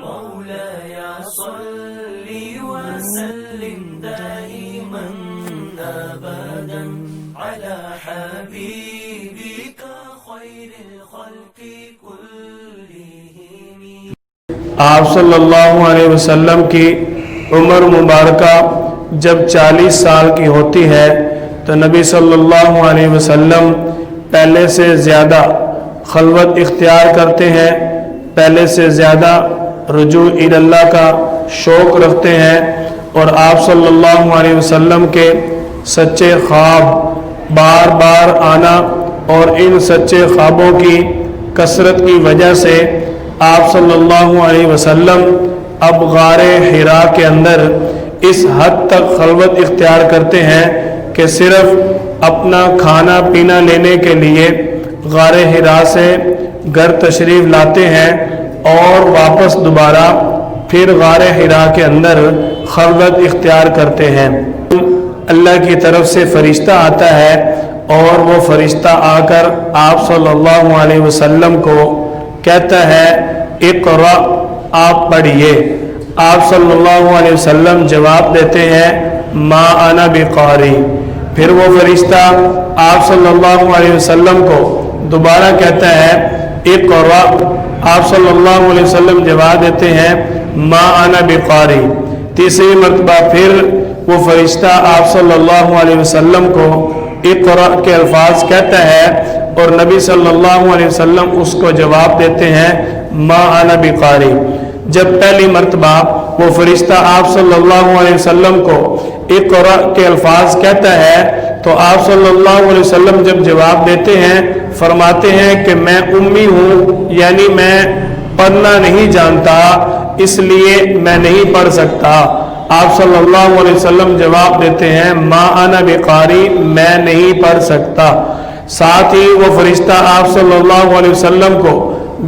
مولاي صل وسلم دائما أبدا على حبيبك خير الخلق كلهم. آپ صلی اللہ علیہ وسلم کی عمر مبارکہ جب 40 سال کی ہوتی ہے تو نبی صلی اللہ علیہ وسلم پہلے سے زیادہ خلوت اختیار کرتے ہیں، پہلے سے زیادہ رجوع اللہ کا شوق رکھتے ہیں، اور آپ صلی اللہ علیہ وسلم کے سچے خواب بار بار آنا اور ان سچے خوابوں کی کثرت کی وجہ سے آپ صلی اللہ علیہ وسلم اب غار حرا کے اندر اس حد تک خلوت اختیار کرتے ہیں کہ صرف اپنا کھانا پینا لینے کے لیے غار حرا سے گھر تشریف لاتے ہیں اور واپس دوبارہ پھر غار حرا کے اندر خلوت اختیار کرتے ہیں۔ اللہ کی طرف سے فرشتہ آتا ہے اور وہ فرشتہ آ کر آپ صلی اللہ علیہ وسلم کو کہتا ہے اقرأ، آپ پڑھیے۔ آپ صلی اللہ علیہ وسلم جواب دیتے ہیں ما انا بقاری۔ پھر وہ فرشتہ آپ صلی اللہ علیہ وسلم کو دوبارہ کہتا ہے اقرأ، آپ صلی اللہ علیہ وسلم جواب دیتے ہیں ما انا بقاری۔ تیسری مرتبہ پھر وہ فرشتہ آپ صلی اللہ علیہ وسلم کو اقرأ کے الفاظ کہتا ہے اور نبی صلی اللہ علیہ وسلم اس کو جواب دیتے ہیں ما انا بقاری۔ جب پہلی مرتبہ وہ فرشتہ آپ صلی اللہ علیہ وسلم کو اقرأ کے الفاظ کہتا ہے تو آپ صلی اللہ علیہ وسلم جب جواب دیتے ہیں فرماتے ہیں کہ میں امی ہوں، یعنی میں پڑھنا نہیں جانتا، اس لیے میں نہیں پڑھ سکتا۔ آپ صلی اللہ علیہ وسلم جواب دیتے ہیں ما انا بقاری، میں نہیں پڑھ سکتا۔ ساتھ ہی وہ فرشتہ آپ صلی اللہ علیہ وسلم کو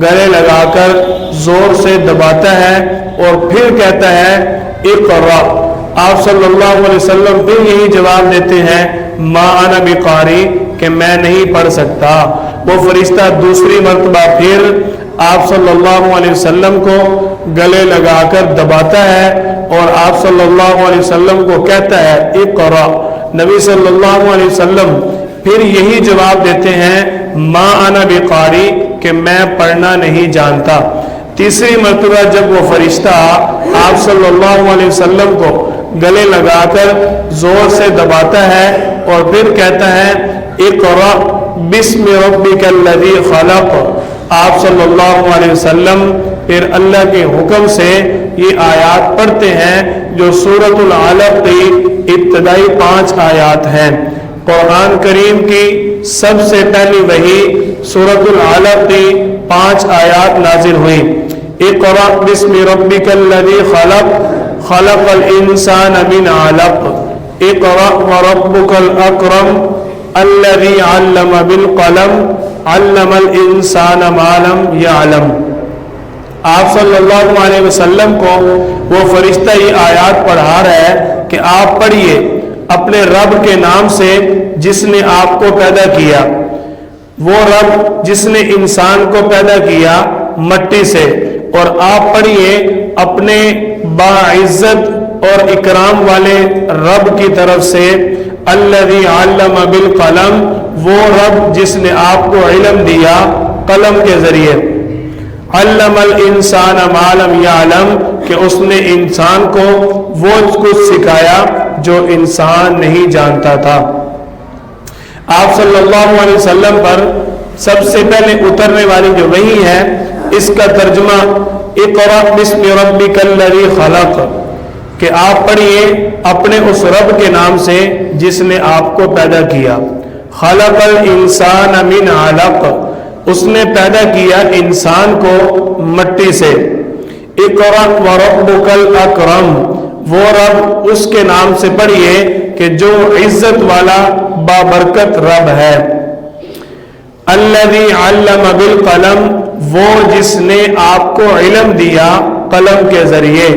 گلے لگا کر زور سے دباتا ہے اور پھر کہتا ہے اقرأ۔ آپ صلی اللہ علیہ وسلم پھر یہی جواب دیتے ہیں ما انا بقاری کہ میں نہیں پڑھ سکتا۔ وہ فرشتہ دوسری مرتبہ پھر آپ صلی اللہ علیہ وسلم کو گلے لگا کر دباتا ہے اور آپ صلی اللہ علیہ وسلم کو کہتا ہے اقرأ۔ نبی صلی اللہ علیہ وسلم پھر یہی جواب دیتے ہیں ما انا بقاری کہ میں پڑھنا نہیں جانتا۔ تیسری مرتبہ جب وہ فرشتہ آپ صلی اللہ علیہ وسلم کو گلے لگا کر زور سے دباتا ہے اور پھر کہتا ہے اقرأ بسم ربک الذی خلق، آپ صلی اللہ علیہ وسلم پھر اللہ کے حکم سے یہ آیات پڑھتے ہیں جو سورۃ العلق کی ابتدائی 5 آیات ہیں۔ قرآن کریم کی سب سے پہلی وحی سورۃ العلق کی 5 آیات نازل ہوئی۔ اقرأ بسم ربک الذی خلق، خلق الانسان من علق، اقرأ وربک الاکرم الذی علم بالقلم علم الانسان ما لم یعلم۔ آپ صلی اللہ علیہ وسلم کو وہ فرشتہ یہ آیات پڑھا رہا ہے کہ آپ پڑھیے اپنے رب کے نام سے جس نے آپ کو پیدا کیا، وہ رب جس نے انسان کو پیدا کیا مٹی سے، اور آپ پڑھیے اپنے باعزت اور اکرام والے رب کی طرف سے الذی علم بالقلم، وہ رب جس نے آپ کو علم دیا قلم کے ذریعے، علم الانسان ما لم یعلم کہ اس نے انسان کو وہ کچھ سکھایا جو انسان نہیں جانتا تھا۔ آپ صلی اللہ علیہ وسلم پر سب سے پہلے اترنے والی جو وحی ہے اس کا ترجمہ اقرأ بسم ربک الذی خلق کہ آپ پڑھیے اپنے اس رب کے نام سے جس نے آپ کو پیدا کیا۔ خلق الانسان من علق، اس نے پیدا کیا انسان کو مٹی سے۔ اقرأ وربک الاکرم، وہ رب اس کے نام سے پڑھیے کہ جو عزت والا بابرکت رب ہے۔ الذی علم بالقلم، وہ جس نے آپ کو علم دیا قلم کے ذریعے۔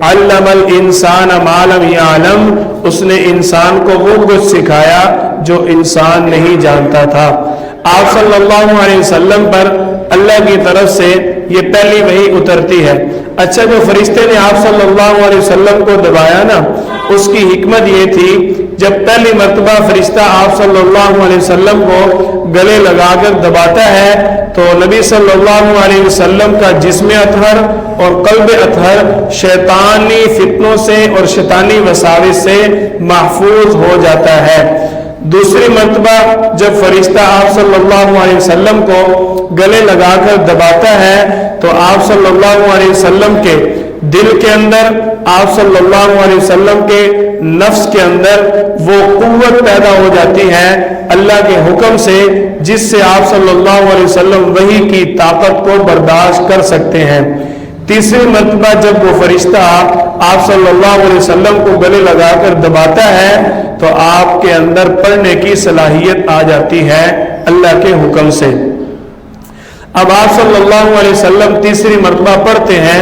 علم الانسان ما لم یعلم، اس نے انسان کو وہ کچھ سکھایا جو انسان نہیں جانتا تھا۔ آپ صلی اللہ علیہ وسلم پر اللہ کی طرف سے یہ پہلی وحی اترتی ہے۔ اچھا، جو فرشتے نے آپ صلی اللہ علیہ وسلم کو دبایا نا، اس کی حکمت یہ تھی، جب پہلی مرتبہ فرشتہ آپ صلی اللہ علیہ وسلم کو گلے لگا کر دباتا ہے تو نبی صلی اللہ علیہ وسلم کا جسم اطہر اور قلب اطہر شیطانی فتنوں سے اور شیطانی وساوس سے محفوظ ہو جاتا ہے۔ دوسری مرتبہ جب فرشتہ آپ صلی اللہ علیہ وسلم کو گلے لگا کر دباتا ہے تو آپ صلی اللہ علیہ وسلم کے دل کے اندر، آپ صلی اللہ علیہ وسلم کے نفس کے اندر وہ قوت پیدا ہو جاتی ہے اللہ کے حکم سے، جس سے آپ صلی اللہ علیہ وسلم وحی کی طاقت کو برداشت کر سکتے ہیں۔ تیسری مرتبہ جب وہ فرشتہ آپ صلی اللہ علیہ وسلم کو گلے لگا کر دباتا ہے تو آپ کے اندر پڑھنے کی صلاحیت آ جاتی ہے اللہ کے حکم سے۔ اب آپ صلی اللہ علیہ وسلم تیسری مرتبہ پڑھتے ہیں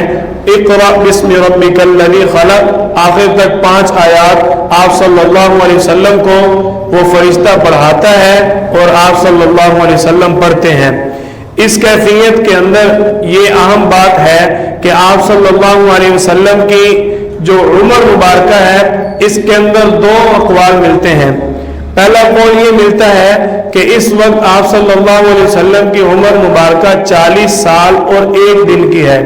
اقرأ بسم ربک الذی خلق، آخر تک 5 آیات آپ صلی اللہ علیہ وسلم کو وہ فرشتہ پڑھاتا ہے اور آپ صلی اللہ علیہ وسلم پڑھتے ہیں۔ اس کیفیت کے اندر یہ اہم بات ہے کہ آپ صلی اللہ علیہ وسلم کی جو عمر مبارکہ ہے اس کے اندر 2 اقوال ملتے ہیں۔ پہلا قول یہ ملتا ہے کہ اس وقت آپ صلی اللہ علیہ وسلم کی عمر مبارکہ 40 سال اور 1 دن کی ہے۔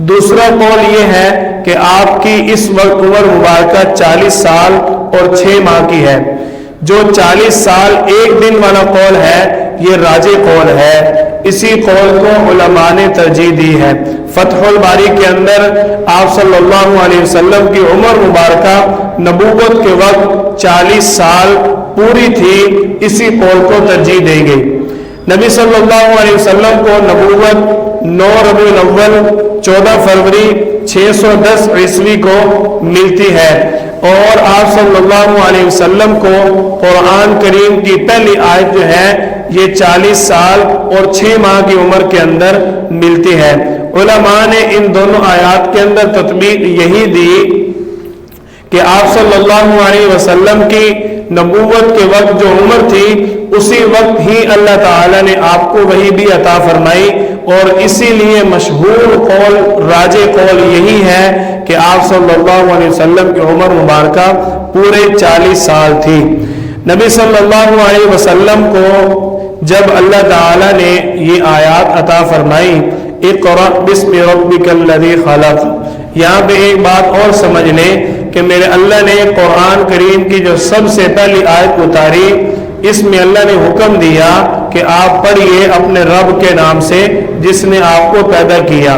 دوسرا قول یہ ہے کہ آپ کی اس وقت عمر مبارکہ 40 سال اور 6 ماہ کی ہے۔ جو 40 سال 1 دن والا قول ہے یہ راجح قول ہے، اسی قول کو علماء نے ترجیح دی ہے۔ فتح الباری کے اندر آپ صلی اللہ علیہ وسلم کی عمر مبارکہ نبوت کے وقت 40 سال پوری تھی، اسی قول کو ترجیح دی گئی۔ نبی صلی اللہ علیہ وسلم کو نبوت 9 ربیع الاول 14 فروری 610 عیسوی کو ملتی ہے، اور آپ صلی اللہ علیہ وسلم کو قرآن کریم کی پہلی آیت جو ہے یہ 40 سال اور 6 ماہ کی عمر کے اندر ملتی ہے۔ علماء نے ان دونوں آیات کے اندر تطبیق یہی دی کہ آپ صلی اللہ علیہ وسلم کی نبوت کے وقت جو عمر تھی اسی وقت ہی اللہ تعالیٰ نے آپ کو وحی بھی عطا فرمائی، اور اسی لیے مشہور قول راجح قول یہی ہے کہ آپ صلی اللہ علیہ وسلم کی عمر مبارکہ پورے 40 سال تھی۔ نبی صلی اللہ علیہ وسلم کو جب اللہ تعالیٰ نے یہ آیات عطا فرمائی اقرأ بسم ربک الذی خلق، یہاں پہ ایک بات اور سمجھ لیں کہ میرے اللہ نے قرآن کریم کی جو سب سے پہلی آیت اتاری اس میں اللہ نے حکم دیا کہ آپ پڑھیے اپنے رب کے نام سے جس نے آپ کو پیدا کیا۔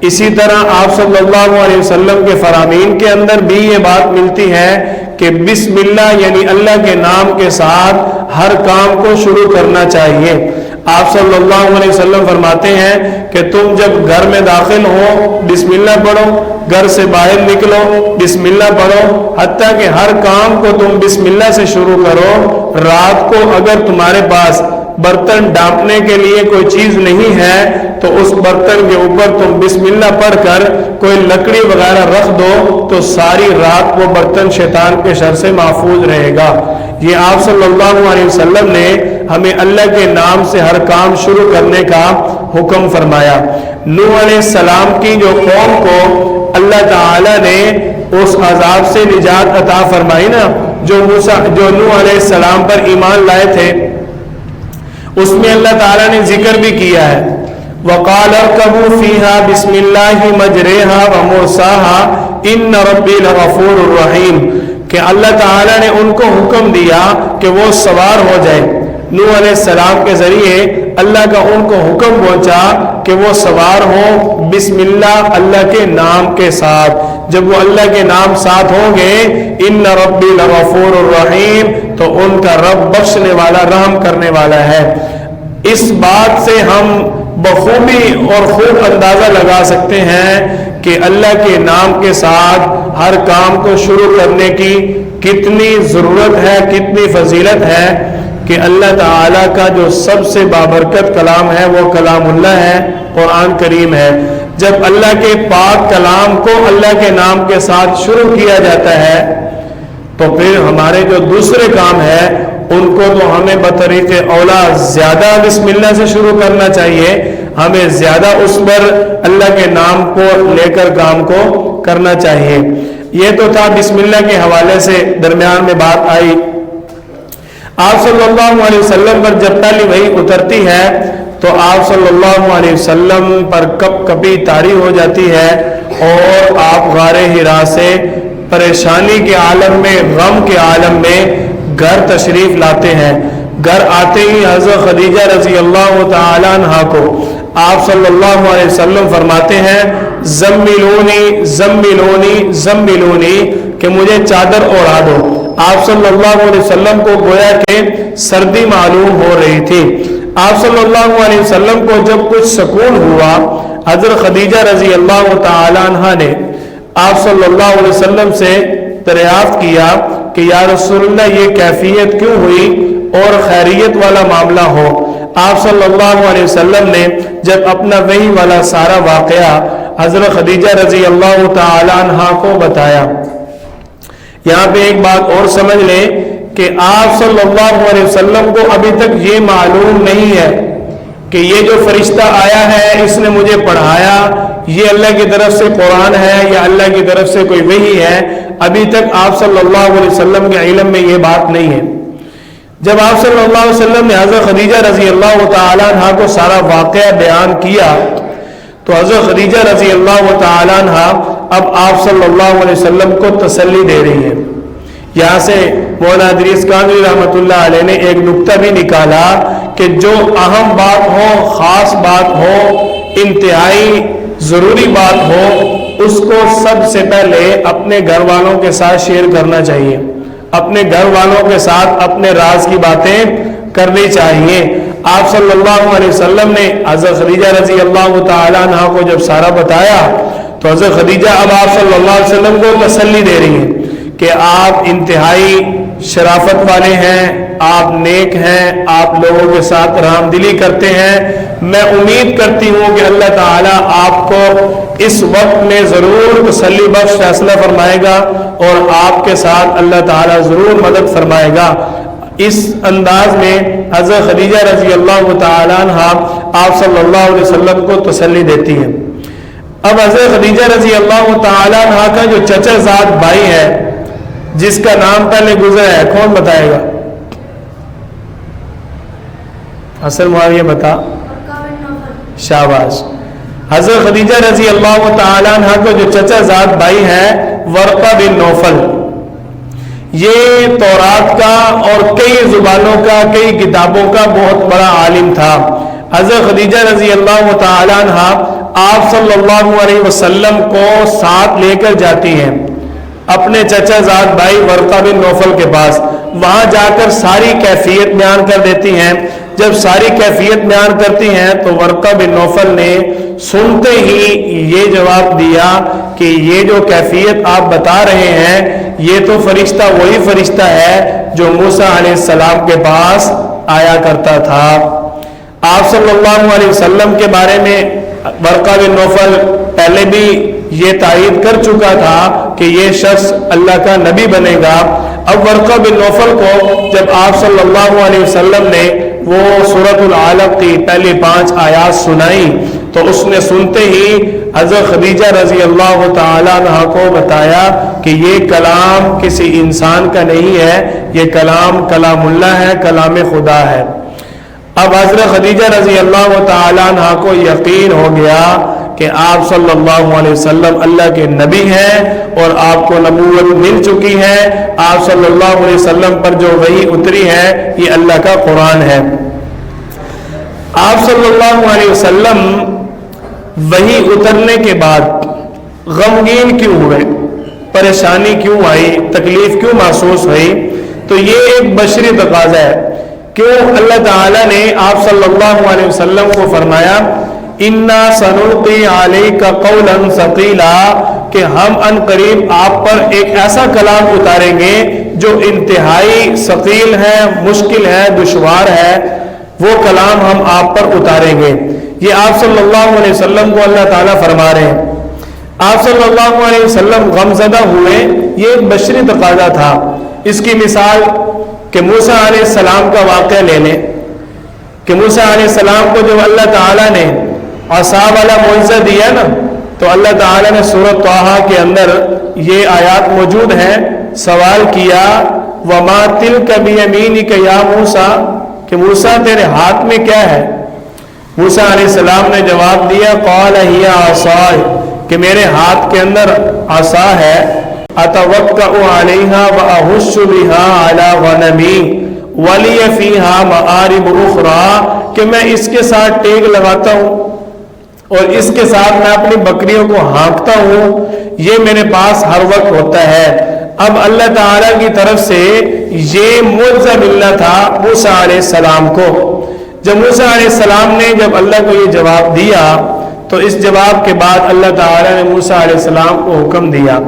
اسی طرح آپ صلی اللہ علیہ وسلم کے فرامین کے اندر بھی یہ بات ملتی ہے کہ بسم اللہ یعنی اللہ کے نام کے ساتھ ہر کام کو شروع کرنا چاہیے۔ آپ صلی اللہ علیہ وسلم فرماتے ہیں کہ تم جب گھر میں داخل ہو بسم اللہ پڑھو، گھر سے باہر نکلو بسم اللہ پڑھو، حتیٰ کہ ہر کام کو تم بسم اللہ سے شروع کرو۔ رات کو اگر تمہارے پاس برتن ڈانپنے کے لیے کوئی چیز نہیں ہے تو اس برتن کے اوپر تم بسم اللہ پڑھ کر کوئی لکڑی وغیرہ رکھ دو تو ساری رات وہ برتن شیطان کے شر سے محفوظ رہے گا۔ یہ آپ صلی اللہ علیہ وسلم نے ہمیں اللہ کے نام سے ہر کام شروع کرنے کا حکم فرمایا۔ نوح علیہ السلام کی جو قوم کو اللہ تعالیٰ نے اس عذاب سے نجات عطا فرمائی نا، جو نوح علیہ السلام پر ایمان لائے تھے، اس میں اللہ تعالیٰ نے ذکر بھی کیا ہے وَقَالَ ارْكَبُوا فِيهَا بِسْمِ اللَّهِ مَجْرَاهَا وَمُرْسَاهَا إِنَّ رَبِّي لَغَفُورٌ رَحِيمٌ، کہ اللہ تعالیٰ نے ان کو حکم دیا کہ وہ سوار ہو جائے۔ نوح علیہ السلام کے ذریعے اللہ کا ان کو حکم پہنچا کہ وہ سوار ہوں بسم اللہ اللہ کے نام کے ساتھ۔ جب وہ اللہ کے نام ساتھ ہوں گے ان ربی لغفور الرحیم، تو ان کا رب بخشنے والا رحم کرنے والا ہے۔ اس بات سے ہم بخوبی اور خوب اندازہ لگا سکتے ہیں کہ اللہ کے نام کے ساتھ ہر کام کو شروع کرنے کی کتنی ضرورت ہے، کتنی فضیلت ہے، کہ اللہ تعالیٰ کا جو سب سے بابرکت کلام ہے وہ کلام اللہ ہے، قرآن کریم ہے۔ جب اللہ کے پاک کلام کو اللہ کے نام کے ساتھ شروع کیا جاتا ہے تو پھر ہمارے جو دوسرے کام ہے ان کو تو ہمیں بطریق اولا زیادہ بسم اللہ سے شروع کرنا چاہیے، ہمیں زیادہ اس پر اللہ کے نام کو لے کر کام کو کرنا چاہیے۔ یہ تو تھا بسم اللہ کے حوالے سے درمیان میں بات آئی۔ آپ صلی اللہ علیہ وسلم پر جب پہلی وحی اترتی ہے تو آپ صلی اللہ علیہ وسلم پر کپ کپی طاری ہو جاتی ہے اور آپ غار حرا سے پریشانی کے عالم میں، غم کے عالم میں گھر تشریف لاتے ہیں۔ گھر آتے ہی حضرت خدیجہ رضی اللہ تعالی عنہ کو آپ صلی اللہ علیہ وسلم فرماتے ہیں زملونی زملونی زملونی، کہ مجھے چادر اوڑھا دو۔ آپ صلی اللہ علیہ وسلم کو گویا کہ سردی معلوم ہو رہی تھی۔ آپ صلی اللہ علیہ وسلم کو جب کچھ سکون ہوا، حضرت خدیجہ رضی اللہ تعالی عنہ نے آپ صلی اللہ علیہ وسلم سے دریافت کیا کہ یا رسول اللہ یہ کیفیت کیوں ہوئی اور خیریت والا معاملہ ہو۔ آپ صلی اللہ علیہ وسلم نے جب اپنا وحی والا سارا واقعہ حضرت خدیجہ رضی اللہ تعالی عنہ کو بتایا۔ یہاں پہ ایک بات اور سمجھ لیں کہ آپ صلی اللہ علیہ وسلم کو ابھی تک یہ معلوم نہیں ہے کہ یہ جو فرشتہ آیا ہے اس نے مجھے پڑھایا، یہ اللہ کی طرف سے قرآن ہے یا اللہ کی طرف سے کوئی وحی ہے۔ ابھی تک آپ صلی اللہ علیہ وسلم کے علم میں یہ بات نہیں ہے۔ جب آپ صلی اللہ علیہ وسلم نے حضرت خدیجہ رضی اللہ تعالی عنہ کو سارا واقعہ بیان کیا تو حضرت خدیجہ رضی اللہ تعالی عنہ اب آپ صلی اللہ علیہ وسلم کو تسلی دے رہی ہیں۔ یہاں سے مولانا ادریس کاندھوی رحمۃ اللہ علیہ نے ایک نکتہ بھی نکالا کہ جو اہم بات ہو، خاص بات ہو، انتہائی ضروری بات ہو، اس کو سب سے پہلے اپنے گھر والوں کے ساتھ شیئر کرنا چاہیے، اپنے گھر والوں کے ساتھ اپنے راز کی باتیں کرنی چاہیے۔ آپ صلی اللہ علیہ وسلم نے حضرت خدیجہ رضی اللہ تعالی عنہ کو جب سارا بتایا تو حضرت خدیجہ اب آپ صلی اللہ علیہ وسلم کو تسلی دے رہی ہیں کہ آپ انتہائی شرافت والے ہیں، آپ نیک ہیں، آپ لوگوں کے ساتھ رحم دلی کرتے ہیں۔ میں امید کرتی ہوں کہ اللہ تعالیٰ آپ کو اس وقت میں ضرور تسلی بخش فیصلہ فرمائے گا اور آپ کے ساتھ اللہ تعالیٰ ضرور مدد فرمائے گا۔ اس انداز میں حضرت خدیجہ رضی اللہ تعالیٰ عنہ آپ صلی اللہ علیہ وسلم کو تسلی دیتی ہیں۔ اب حضرت خدیجہ رضی اللہ تعالیٰ عنہ کا جو چچا زاد بھائی ہے جس کا نام پہلے گزرا ہے، کون بتائے گا؟ حسن معاویہ بتا، شاباش۔ حضرت خدیجہ رضی اللہ تعالیٰ عنہ کا جو چچا زاد بھائی ہے ورقہ بن نوفل، یہ تورات کا اور کئی زبانوں کا، کئی کتابوں کا بہت بڑا عالم تھا۔ حضرت خدیجہ رضی اللہ تعالیٰ عنہ آپ صلی اللہ علیہ وسلم کو ساتھ لے کر جاتی ہیں اپنے چچا زاد بھائی ورقہ بن نوفل کے پاس۔ وہاں جا کر ساری کیفیت بیان کر دیتی ہیں۔ جب ساری کیفیت بیان کرتی ہیں تو ورقہ بن نوفل نے سنتے ہی یہ جواب دیا کہ یہ جو کیفیت آپ بتا رہے ہیں یہ تو فرشتہ وہی فرشتہ ہے جو موسیٰ علیہ السلام کے پاس آیا کرتا تھا۔ آپ صلی اللہ علیہ وسلم کے بارے میں ورقہ بن نوفل پہلے بھی یہ تائید کر چکا تھا کہ یہ شخص اللہ کا نبی بنے گا۔ اب ورقہ بن نوفل کو جب آپ صلی اللہ علیہ وسلم نے وہ سورۃ العلق کی پہلی 5 آیات سنائی تو اس نے سنتے ہی حضرت خدیجہ رضی اللہ تعالی عنہ کو بتایا کہ یہ کلام کسی انسان کا نہیں ہے، یہ کلام کلام اللہ ہے، کلام خدا ہے۔ اب حضرت خدیجہ رضی اللہ تعالی عنہ کو یقین ہو گیا کہ آپ صلی اللہ علیہ وسلم اللہ کے نبی ہیں اور آپ کو نبوت مل چکی ہے۔ آپ صلی اللہ علیہ وسلم پر جو وحی اتری ہے یہ اللہ کا قرآن ہے۔ آپ صلی اللہ علیہ وسلم وحی اترنے کے بعد غمگین کیوں ہوئے، پریشانی کیوں آئی، تکلیف کیوں محسوس ہوئی؟ تو یہ ایک بشری تقاضا ہے۔ کیوں اللہ تعالیٰ نے آپ صلی اللہ علیہ وسلم کو فرمایا اِنَّا سَنُلْقِي عَلَيْكَ قَوْلًا ثَقِيلًا، کہ ہم ان قریب آپ پر ایک ایسا کلام اتاریں گے جو انتہائی ثقیل ہے، مشکل ہے، دشوار ہے، وہ کلام ہم آپ پر اتاریں گے۔ یہ آپ صلی اللہ علیہ وسلم کو اللہ تعالیٰ فرما رہے ہیں۔ آپ صلی اللہ علیہ وسلم غمزدہ ہوئے، یہ ایک بشری تقاضا تھا۔ اس کی مثال کہ موسیٰ علیہ السلام کا واقعہ لے لیں کہ موسیٰ علیہ السلام کو جب اللہ تعالیٰ نے عصا والا معجزہ دیا نا، تو اللہ تعالیٰ نے سورۃ طٰہٰ کے اندر یہ آیات موجود ہیں، سوال کیا وَمَا تِلْكَ بِيَمِينِكَ يَا موسیٰ، کہ موسیٰ تیرے ہاتھ میں کیا ہے؟ موسیٰ علیہ السلام نے جواب دیا قَالَ هِيَ عَصَايَ، کہ میرے ہاتھ کے اندر عصا ہے، أَتَوَكَّأُ عَلَيْهَا وَأَهُشُّ بِهَا عَلَى غَنَمِي وَلِيَ فِيهَا مَآرِبُ أُخْرَى، کہ میں اس کے ساتھ ٹیک لگاتا ہوں اور اس کے ساتھ میں اپنی بکریوں کو ہانکتا ہوں، یہ میرے پاس ہر وقت ہوتا ہے۔ اب اللہ تعالیٰ کی طرف سے یہ معجزہ ملنا تھا موسیٰ علیہ السلام کو۔ جب موسیٰ علیہ السلام نے جب اللہ کو یہ جواب دیا تو اس جواب کے بعد اللہ تعالیٰ نے موسیٰ علیہ السلام کو حکم دیا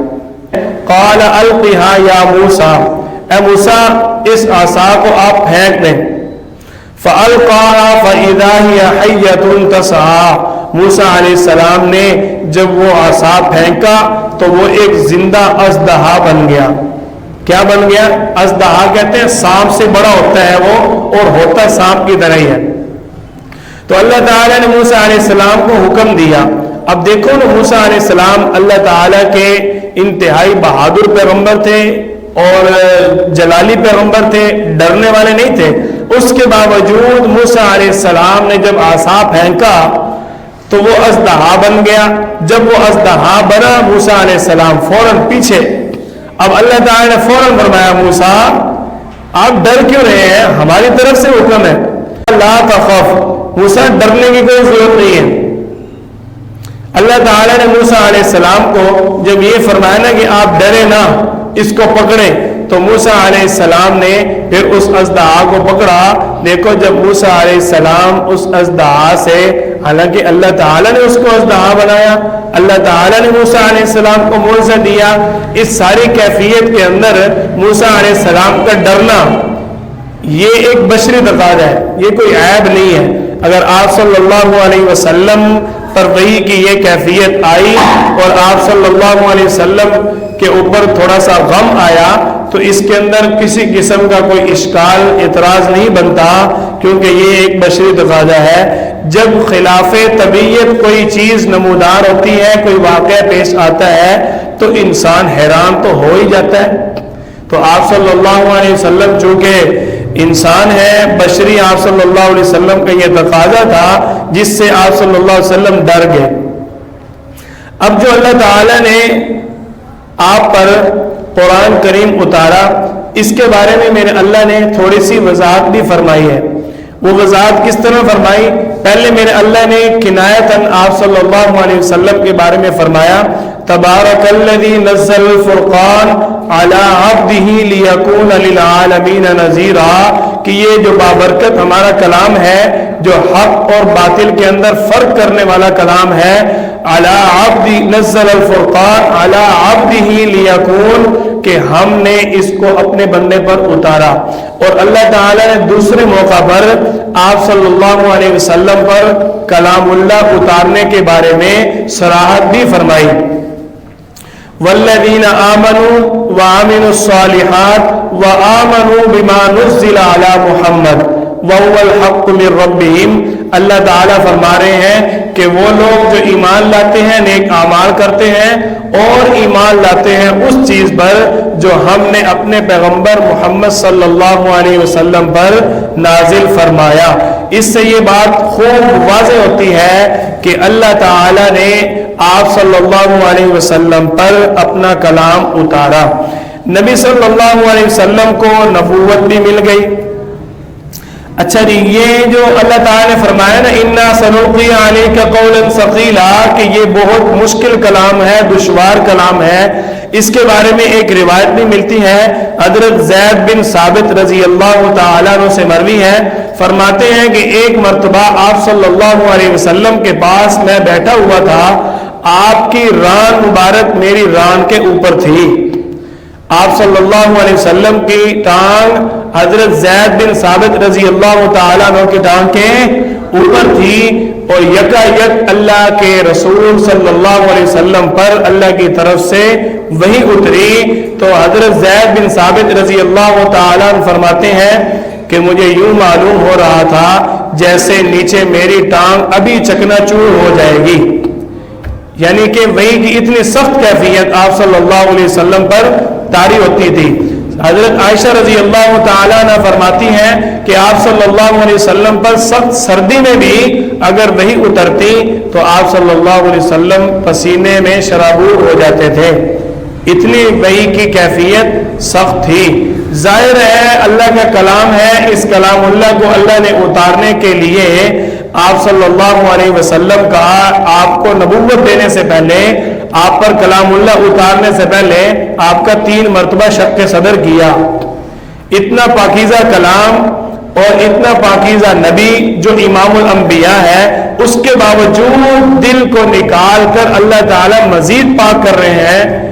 قال القها یا موسیٰ، اے موسیٰ اس عصا کو آپ پھینک دیں۔ فالقاها فاذا هي حية تسعى، موسیٰ علیہ السلام نے جب وہ عصا پھینکا تو وہ ایک زندہ اژدہا بن گیا۔ کیا بن گیا؟ اژدہا کہتے ہیں سانپ سے بڑا ہوتا ہے وہ، اور ہوتا سانپ کی طرح ہی ہے۔ تو اللہ تعالیٰ نے موسیٰ علیہ السلام کو حکم دیا۔ اب دیکھو نا، موسیٰ علیہ السلام اللہ تعالیٰ کے انتہائی بہادر پیغمبر تھے اور جلالی پیغمبر تھے، ڈرنے والے نہیں تھے۔ اس کے باوجود موسیٰ علیہ السلام نے جب عصا پھینکا تو وہ اژدہا بن گیا۔ جب وہ اژدہا بنا موسیٰ علیہ السلام فوراً پیچھے۔ اب اللہ تعالیٰ نے فوراً فرمایا موسیٰ آپ ڈر کیوں رہے ہیں؟ ہماری طرف سے حکم ہے لا تخف، موسیٰ ڈرنے کی کوئی ضرورت نہیں ہے۔ اللہ تعالیٰ نے موسیٰ علیہ السلام کو جب یہ فرمایا نا کہ آپ ڈرے نہ، اس کو پکڑیں، تو موسیٰ علیہ السلام نے پھر اس اژدہا کو پکڑا۔ دیکھو جب موسیٰ علیہ السلام اس اژدہا سے، حالانکہ اللہ تعالیٰ نے اس کو اژدہا بنایا، اللہ تعالیٰ نے موسیٰ علیہ السلام کو معجزہ دیا، اس ساری کیفیت کے اندر موسیٰ علیہ السلام کا ڈرنا یہ ایک بشری تقاضا ہے، یہ کوئی عیب نہیں ہے۔ اگر آپ صلی اللہ علیہ وسلم پر وحی کی یہ کیفیت آئی اور آپ صلی اللہ علیہ وسلم کے اوپر تھوڑا سا غم آیا تو اس کے اندر کسی قسم کا کوئی اشکال اعتراض نہیں بنتا، کیونکہ یہ ایک بشری تقاضا ہے۔ جب خلاف طبیعت کوئی چیز نمودار ہوتی ہے، کوئی واقعہ پیش آتا ہے تو انسان حیران تو ہو ہی جاتا ہے۔ تو آپ صلی اللہ علیہ وسلم چونکہ انسان ہے بشری، آپ صلی اللہ علیہ وسلم کا یہ تقاضا تھا جس سے آپ صلی اللہ علیہ وسلم ڈر گئے۔ اب جو اللہ تعالیٰ نے آپ پر قرآن کریم اتارا، اس کے بارے میں میرے اللہ نے تھوڑی سی وضاحت بھی فرمائی ہے۔ وہ وضاحت کس طرح فرمائی؟ پہلے میرے اللہ نے کنایتاً آپ صلی اللہ علیہ وسلم کے بارے میں فرمایا تبارک الذی نزل الفرقان علی عبدہ لیکون للعالمین نذیرا، کہ یہ جو بابرکت ہمارا کلام ہے، جو حق اور باطل کے اندر فرق کرنے والا کلام ہے، علی عبد نزل الفرقان علی عبدہ لیکون، کہ ہم نے اس کو اپنے بندے پر اتارا۔ اور اللہ تعالیٰ نے دوسرے موقع پر آپ صلی اللہ علیہ وسلم پر کلام اللہ اتارنے کے بارے میں صراحت بھی فرمائی۔ والذین آمنوا وعملوا الصالحات وآمنوا بما نزل علی محمد وهو الحق من ربهم، اللہ تعالیٰ فرما رہے ہیں کہ وہ لوگ جو ایمان لاتے ہیں، نیک اعمال کرتے ہیں اور ایمان لاتے ہیں اس چیز پر جو ہم نے اپنے پیغمبر محمد صلی اللہ علیہ وسلم پر نازل فرمایا۔ اس سے یہ بات خوب واضح ہوتی ہے کہ اللہ تعالیٰ نے آپ صلی اللہ علیہ وسلم پر اپنا کلام اتارا۔ نبی صلی اللہ علیہ وسلم کو نبوت بھی مل گئی۔ اچھا جی، یہ جو اللہ تعالیٰ نے فرمایا نا انا سنلقی علیک قولا ثقیلا، کہ یہ بہت مشکل کلام ہے، دشوار کلام ہے، اس کے بارے میں ایک روایت بھی ملتی ہے، حضرت زید بن ثابت رضی اللہ تعالیٰ عنہ سے مروی ہے، فرماتے ہیں کہ ایک مرتبہ آپ صلی اللہ علیہ وسلم کے پاس میں بیٹھا ہوا تھا، آپ کی ران مبارک میری ران کے اوپر تھی۔ آپ صلی اللہ علیہ وسلم کی ٹانگ حضرت زید بن ثابت رضی اللہ تعالیٰ عنہ کی ٹانگ کے اوپر تھی، اور یکا یک اللہ کے رسول صلی اللہ علیہ وسلم پر اللہ کی طرف سے وہی اتری تو حضرت زید بن ثابت رضی اللہ تعالیٰ عنہ فرماتے ہیں کہ مجھے یوں معلوم ہو رہا تھا جیسے نیچے میری ٹانگ ابھی چکنا چور ہو جائے گی، یعنی کہ وہی کی اتنی سخت کیفیت آپ صلی اللہ علیہ وسلم پر طاری ہوتی تھی۔ حضرت عائشہ رضی اللہ تعالیٰ عنہ فرماتی ہیں کہ آپ صلی اللہ علیہ وسلم پر سخت سردی میں بھی اگر وہی اترتی تو آپ صلی اللہ علیہ وسلم پسینے میں شرابور ہو جاتے تھے، اتنی وحی کی کیفیت سخت تھی۔ ظاہر ہے اللہ کا کلام ہے، اس کلام اللہ کو اللہ نے اتارنے کے لیے آپ صلی اللہ علیہ وسلم کا آپ کو نبوت دینے سے پہلے، آپ پر کلام اللہ اتارنے سے پہلے آپ کا 3 مرتبہ شق صدر کیا۔ اتنا پاکیزہ کلام اور اتنا پاکیزہ نبی جو امام الانبیاء ہے، اس کے باوجود دل کو نکال کر اللہ تعالی مزید پاک کر رہے ہیں۔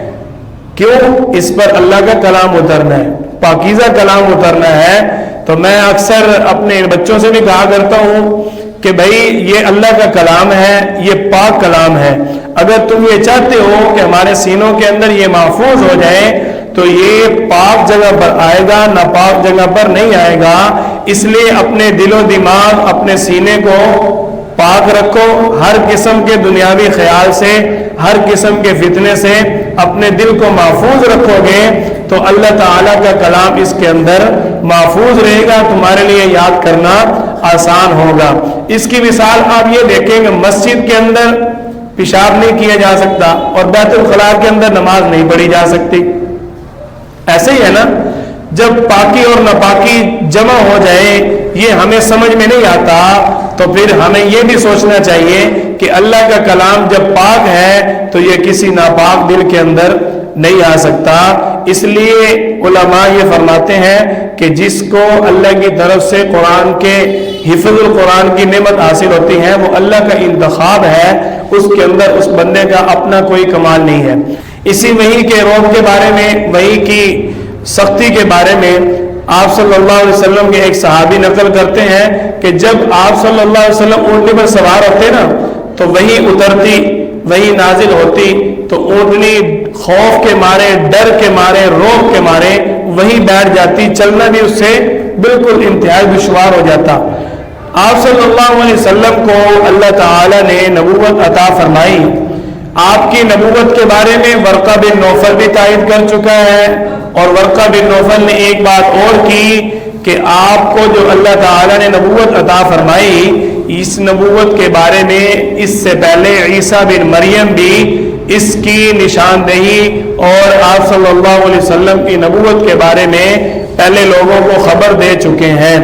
کیوں؟ اس پر اللہ کا کلام اترنا ہے، پاکیزہ کلام اترنا ہے۔ تو میں اکثر اپنے بچوں سے بھی کہا کرتا ہوں کہ بھائی یہ اللہ کا کلام ہے، یہ پاک کلام ہے، اگر تم یہ چاہتے ہو کہ ہمارے سینوں کے اندر یہ محفوظ ہو جائے تو یہ پاک جگہ پر آئے گا، ناپاک جگہ پر نہیں آئے گا۔ اس لیے اپنے دل و دماغ، اپنے سینے کو پاک رکھو، ہر قسم کے دنیاوی خیال سے، ہر قسم کے فتنے سے اپنے دل کو محفوظ رکھو گے تو اللہ تعالیٰ کا کلام اس کے اندر محفوظ رہے گا، تمہارے لیے یاد کرنا آسان ہوگا۔ اس کی مثال آپ یہ دیکھیں کہ مسجد کے اندر پیشاب نہیں کیا جا سکتا اور بیت الخلاء کے اندر نماز نہیں پڑھی جا سکتی، ایسے ہی ہے نا؟ جب پاکی اور ناپاکی جمع ہو جائے یہ ہمیں سمجھ میں نہیں آتا تو پھر ہمیں یہ بھی سوچنا چاہیے کہ اللہ کا کلام جب پاک ہے تو یہ کسی ناپاک دل کے اندر نہیں آ سکتا۔ اس لیے علماء یہ فرماتے ہیں کہ جس کو اللہ کی طرف سے قرآن کے حفظ القرآن کی نعمت حاصل ہوتی ہے وہ اللہ کا انتخاب ہے، اس کے اندر اس بندے کا اپنا کوئی کمال نہیں ہے۔ اسی وحی کے روب کے بارے میں، وحی کی سختی کے بارے میں آپ صلی اللہ علیہ وسلم کے ایک صحابی نقل کرتے ہیں کہ جب آپ صلی اللہ علیہ وسلم اونٹنی پر سوار ہوتے نا تو وحی اترتی، وحی نازل ہوتی تو اونٹنی خوف کے مارے، ڈر کے مارے، روب کے مارے وہی بیٹھ جاتی، چلنا بھی اس سے بالکل انتہائی دشوار ہو جاتا۔ آپ صلی اللہ علیہ وسلم کو اللہ تعالی نے نبوت عطا فرمائی۔ آپ کی نبوت کے بارے میں ورقہ بن نوفل بھی تائید کر چکا ہے، اور ورقہ بن نوفل نے ایک بات اور کی کہ آپ کو جو اللہ تعالی نے نبوت عطا فرمائی، اس نبوت کے بارے میں اس سے پہلے عیسیٰ بن مریم بھی اس کی نشاندہی اور آپ صلی اللہ علیہ وسلم کی نبوت کے بارے میں پہلے لوگوں کو خبر دے چکے ہیں۔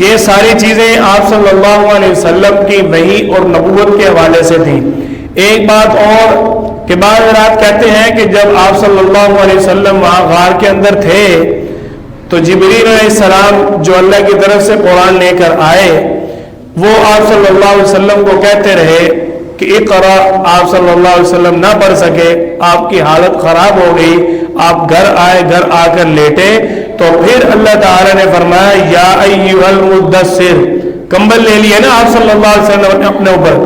یہ ساری چیزیں آپ صلی اللہ علیہ وسلم کی وحی اور نبوت کے حوالے سے تھیں۔ ایک بات اور کہ بعض حضرات کہتے ہیں کہ جب آپ صلی اللہ علیہ وسلم وہاں غار کے اندر تھے تو جبریل علیہ السلام جو اللہ کی طرف سے قرآن لے کر آئے وہ آپ صلی اللہ علیہ وسلم کو کہتے رہے کہ اقرا، آپ صلی اللہ علیہ وسلم نہ پڑھ سکے، آپ کی حالت خراب ہو گئی، آپ گھر آئے، گھر آ کر لیٹے تو پھر اللہ تعالی نے فرمایا یا ایھا المدثر، کمبل لے لیے نا آپ صلی اللہ علیہ وسلم نے اپنے اوپر،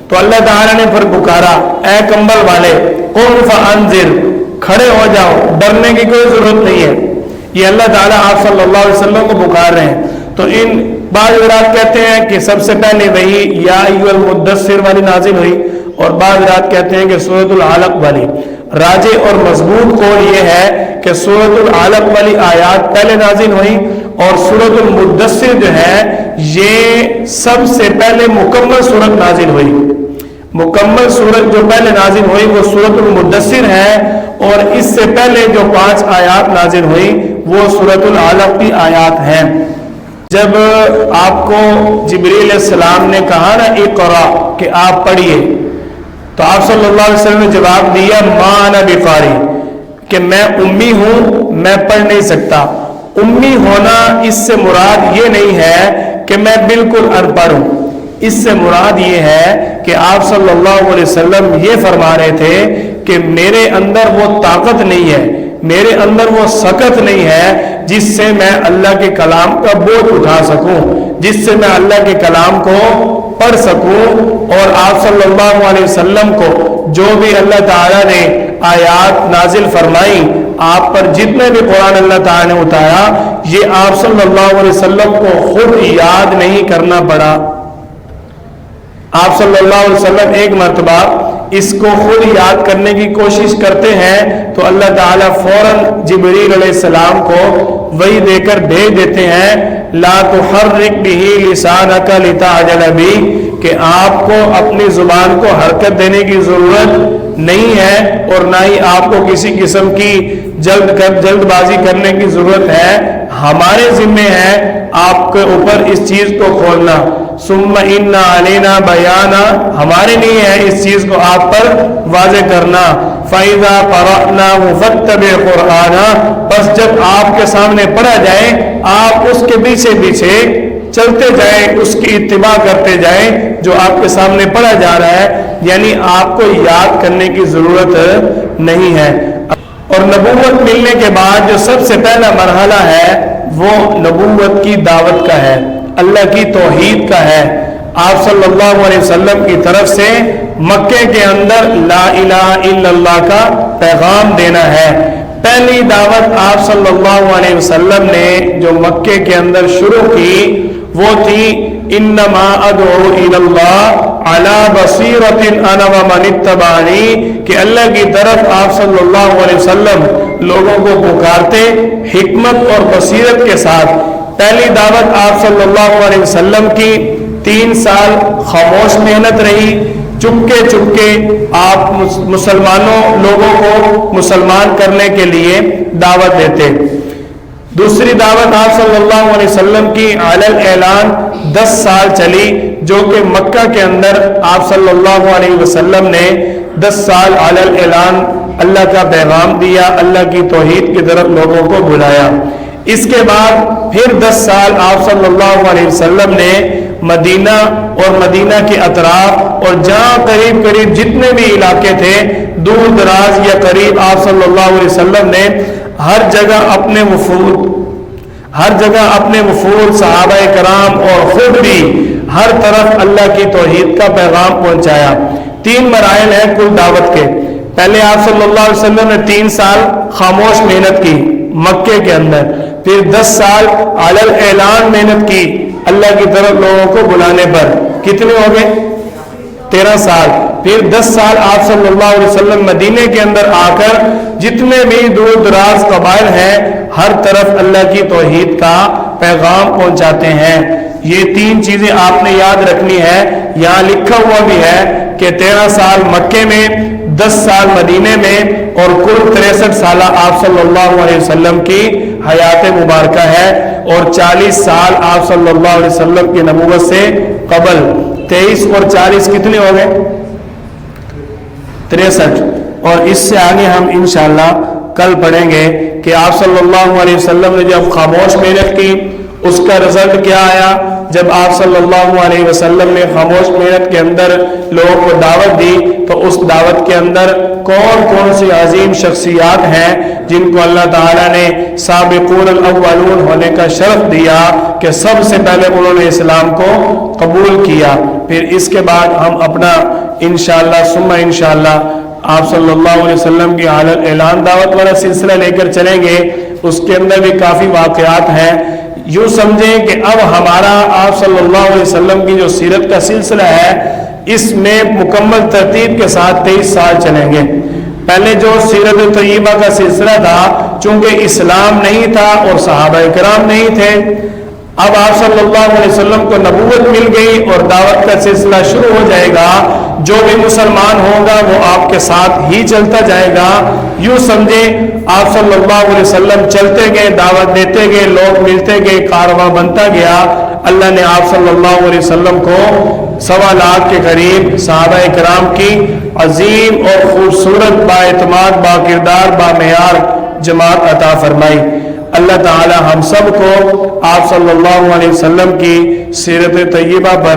تو اللہ تعالی نے پھر پکارا اے کمبل والے قم فانذر، کھڑے ہو جاؤ، ڈرنے کی کوئی ضرورت نہیں ہے۔ یہ اللہ تعالیٰ آپ صلی اللہ علیہ وسلم کو پکار رہے ہیں۔ تو ان بعض حضرات کہتے ہیں کہ سب سے پہلے وہی یا ایھا المدثر والی نازل ہوئی، اور بعض حضرات کہتے ہیں کہ سورۃ العلق والی۔ راجح اور مضبوط قول یہ ہے کہ سورۃ العلق والی آیات پہلے نازل ہوئی، اور سورۃ المدثر جو ہے یہ سب سے پہلے مکمل سورت نازل ہوئی۔ مکمل سورت جو پہلے نازل ہوئی وہ سورۃ المدثر ہے، اور اس سے پہلے جو 5 آیات نازل ہوئی وہ سورۃ العلق کی آیات ہیں۔ جب آپ کو جبریل علیہ السلام نے کہا نا اقرا کہ آپ پڑھیے، تو آپ صلی اللہ علیہ وسلم نے جواب دیا ما انا بقاری، کہ میں امی ہوں، میں پڑھ نہیں سکتا۔ امی ہونا اس سے مراد یہ نہیں ہے کہ میں بالکل ان پڑھ ہوں، اس سے مراد یہ ہے کہ آپ صلی اللہ علیہ وسلم یہ فرما رہے تھے کہ میرے اندر وہ طاقت نہیں ہے، میرے اندر وہ سکت نہیں ہے جس سے میں اللہ کے کلام کا بوجھ اٹھا سکوں، جس سے میں اللہ کے کلام کو پڑھ سکوں۔ اور آپ صلی اللہ علیہ وسلم کو جو بھی اللہ تعالیٰ نے آیات نازل فرمائی آپ پر، جتنے بھی قرآن اللہ تعالیٰ نے اتارا، یہ آپ صلی اللہ علیہ وسلم کو خود یاد نہیں کرنا پڑا۔ آپ صلی اللہ علیہ وسلم ایک مرتبہ اس کو خود یاد کرنے کی کوشش کرتے ہیں تو اللہ تعالیٰ فوراً جبریل علیہ السلام کو وحی دے کر بھیج دیتے ہیں، لا تحرک بہ لسانک لتعجل بہ، کہ آپ کو اپنی زبان کو حرکت دینے کی ضرورت نہیں ہے اور نہ ہی آپ کو کسی قسم کی جلد بازی کرنے کی ضرورت ہے، ہمارے ذمے ہے آپ کے اوپر اس چیز کو کھولنا، ثم ان علینا بیانا، ہمارے لیے ہے اس چیز کو آپ پر واضح کرنا، فَإِذَا قَرَأْنَاهُ فَاتَّبِعْ قُرْآنَهُ، پس جب آپ کے سامنے پڑھا جائے آپ اس کے پیچھے پیچھے چلتے جائیں، اس کی اتباع کرتے جائیں جو آپ کے سامنے پڑھا جا رہا ہے، یعنی آپ کو یاد کرنے کی ضرورت نہیں ہے۔ اور نبوت ملنے کے بعد جو سب سے پہلا مرحلہ ہے وہ نبوت کی دعوت کا ہے، اللہ کی توحید کا ہے۔ آپ صلی اللہ علیہ وسلم کی طرف سے مکے کے اندر لا الہ الا اللہ کا پیغام دینا ہے۔ پہلی دعوت آپ صلی اللہ علیہ وسلم نے جو مکے کے اندر شروع کی وہ تھی انما ادعو الی اللہ علی بصیرۃ انا ومن اتبعنی، کہ اللہ کی طرف آپ صلی اللہ علیہ وسلم لوگوں کو پکارتے حکمت اور بصیرت کے ساتھ۔ پہلی دعوت آپ صلی اللہ علیہ وسلم کی 3 سال خاموش محنت رہی، چپکے آپ مسلمانوں لوگوں کو مسلمان کرنے کے لیے دعوت دیتے۔ دوسری دعوت آپ صلی اللہ علیہ وسلم کی علی الاعلان 10 سال چلی، جو کہ مکہ کے اندر آپ صلی اللہ علیہ وسلم نے 10 سال علی الاعلان اللہ کا پیغام دیا، اللہ کی توحید کی طرف لوگوں کو بلایا۔ اس کے بعد پھر 10 سال آپ صلی اللہ علیہ وسلم نے مدینہ اور مدینہ کے اطراف اور جہاں قریب جتنے بھی علاقے تھے دور دراز یا قریب، آپ صلی اللہ علیہ وسلم نے ہر جگہ اپنے وفود صحابہ کرام اور خود بھی ہر طرف اللہ کی توحید کا پیغام پہنچایا۔ 3 مراحل ہیں کل دعوت کے۔ پہلے آپ صلی اللہ علیہ وسلم نے 3 سال خاموش محنت کی مکے کے اندر، پھر 10 سال علی الاعلان محنت کی اللہ کی طرف لوگوں کو بلانے پر، کتنے ہو گئے؟ 13 سال۔ پھر 10 سال آپ صلی اللہ علیہ وسلم مدینے کے اندر آ کر جتنے بھی دور دراز قبائل ہیں ہر طرف اللہ کی توحید کا پیغام پہنچاتے ہیں۔ یہ 3 چیزیں آپ نے یاد رکھنی ہے۔ یہاں لکھا ہوا بھی ہے کہ 13 سال مکے میں، 10 سال مدینے میں، اور کل 63 سالہ آپ صلی اللہ علیہ وسلم کی حیات مبارکہ ہے، اور 40 سال آپ صلی اللہ علیہ وسلم کی نبوت سے قبل۔ 23 اور 40 کتنے ہو گئے؟ 63۔ اور اس سے آگے ہم انشاءاللہ کل پڑھیں گے کہ آپ صلی اللہ علیہ وسلم نے جب خاموش محنت کی اس کا رزلٹ کیا آیا۔ جب آپ صلی اللہ علیہ وسلم نے خاموش محنت کے اندر لوگوں کو دعوت دی تو اس دعوت کے اندر کون سی عظیم شخصیات ہیں جن کو اللہ تعالیٰ نے سابقون الاولون ہونے کا شرف دیا کہ سب سے پہلے انہوں نے اسلام کو قبول کیا۔ پھر اس کے بعد ہم اپنا انشاءاللہ ثم انشاءاللہ آپ صلی اللہ علیہ وسلم کی علی الاعلان دعوت والا سلسلہ لے کر چلیں گے۔ اس کے اندر بھی کافی واقعات ہیں۔ یوں سمجھیں کہ اب ہمارا آپ صلی اللہ علیہ وسلم کی جو سیرت کا سلسلہ ہے اس میں مکمل ترتیب کے ساتھ 23 سال چلیں گے۔ پہلے جو سیرت طیبہ کا سلسلہ تھا چونکہ اسلام نہیں تھا اور صحابہ کرام نہیں تھے، اب آپ صلی اللہ علیہ وسلم کو نبوت مل گئی اور دعوت کا سلسلہ شروع ہو جائے گا۔ جو بھی مسلمان ہوگا وہ آپ کے ساتھ ہی چلتا جائے گا۔ یوں سمجھیں آپ صلی اللہ علیہ وسلم چلتے گئے، دعوت دیتے گئے، لوگ ملتے گئے، کارواں بنتا گیا۔ اللہ نے آپ صلی اللہ علیہ وسلم کو 1.25 لاکھ کے قریب صحابہ کرام کی عظیم اور خوبصورت با اعتماد، با کردار، با معیار جماعت عطا فرمائی۔ اللہ تعالی ہم سب کو آپ صلی اللہ علیہ وسلم کی سیرت طیبہ پر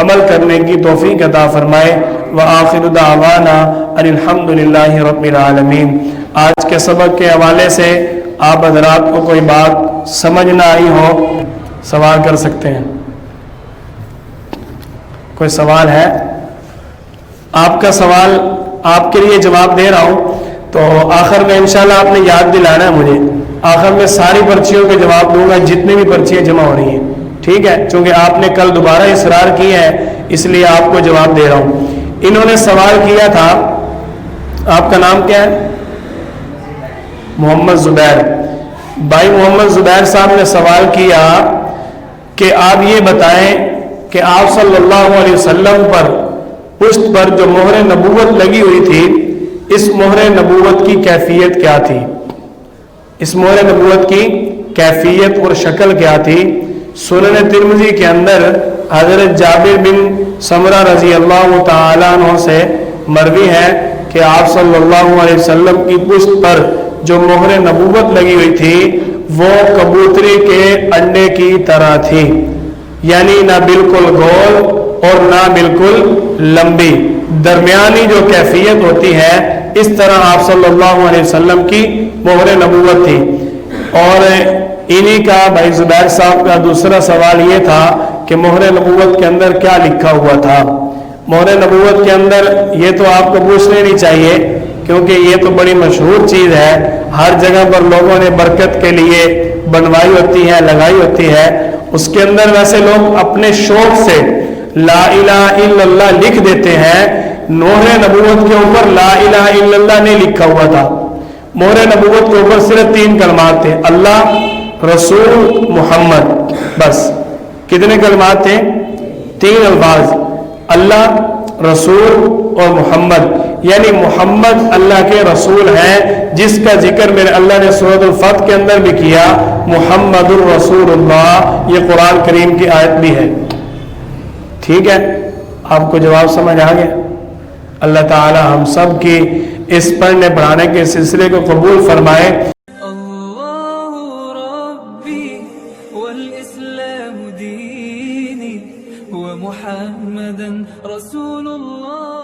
عمل کرنے کی توفیق عطا فرمائے۔ وآخر دعوانا ان الحمد للہ رب العالمین۔ آج کے سبق کے حوالے سے آپ حضرات کو کوئی بات سمجھ نہ آئی ہو سوال کر سکتے ہیں۔ کوئی سوال ہے؟ آپ کا سوال آپ کے لیے جواب دے رہا ہوں، تو آخر میں انشاءاللہ آپ نے یاد دلانا ہے مجھے، آخر میں ساری پرچیوں کے جواب دوں گا جتنی بھی پرچیاں جمع ہو رہی ہیں، ٹھیک ہے؟ چونکہ آپ نے کل دوبارہ اصرار کیا ہے اس لیے آپ کو جواب دے رہا ہوں۔ انہوں نے سوال کیا تھا، آپ کا نام کیا ہے؟ محمد زبیر بھائی، محمد زبیر صاحب نے سوال کیا کہ آپ یہ بتائیں کہ آپ صلی اللہ علیہ وسلم پر پشت پر جو مہر نبوت لگی ہوئی تھی، اس مہر نبوت کی کیفیت کیا تھی؟ اس مہر نبوت کی کیفیت اور شکل کیا تھی؟ سنن ترمذی کے اندر حضرت جابر بن سمرہ رضی اللہ تعالیٰ عنہ سے مروی ہے کہ آپ صلی اللہ علیہ وسلم کی پشت پر جو مہر نبوت لگی ہوئی تھی وہ کبوتری کے انڈے کی طرح تھی، یعنی نہ بالکل گول اور نہ بالکل لمبی، درمیانی جو کیفیت ہوتی ہے اس طرح آپ صلی اللہ علیہ وسلم کی مہر نبوت تھی۔ اور انہی کا بھائی زبیر صاحب کا دوسرا سوال یہ تھا کہ مہر نبوت کے اندر کیا لکھا ہوا تھا؟ مہر نبوت کے اندر یہ تو آپ کو پوچھنے نہیں چاہیے کیونکہ یہ تو بڑی مشہور چیز ہے، ہر جگہ پر لوگوں نے برکت کے لیے بنوائی ہوتی ہے، لگائی ہوتی ہے۔ اس کے اندر ویسے لوگ اپنے شوق سے لا الہ الا اللہ لکھ دیتے ہیں، مہر نبوت کے اوپر لا الہ الا اللہ نہیں لکھا ہوا تھا، مہر نبوت کے اوپر صرف 3 کلمات تھے، اللہ، رسول، محمد، بس۔ کتنے کلمات تھے؟ 3 الفاظ، اللہ، رسول اور محمد، یعنی محمد اللہ کے رسول ہیں، جس کا ذکر میرے اللہ نے سورۃ الفتح کے اندر بھی کیا، محمد الرسول اللہ، یہ قرآن کریم کی آیت بھی ہے، ٹھیک ہے؟ آپ کو جواب سمجھ آ گیا؟ اللہ تعالی ہم سب کی اس پڑھنے پڑھانے کے سلسلے کو قبول فرمائے۔ اللہ ربی والاسلام دینی ومحمدا رسول اللہ۔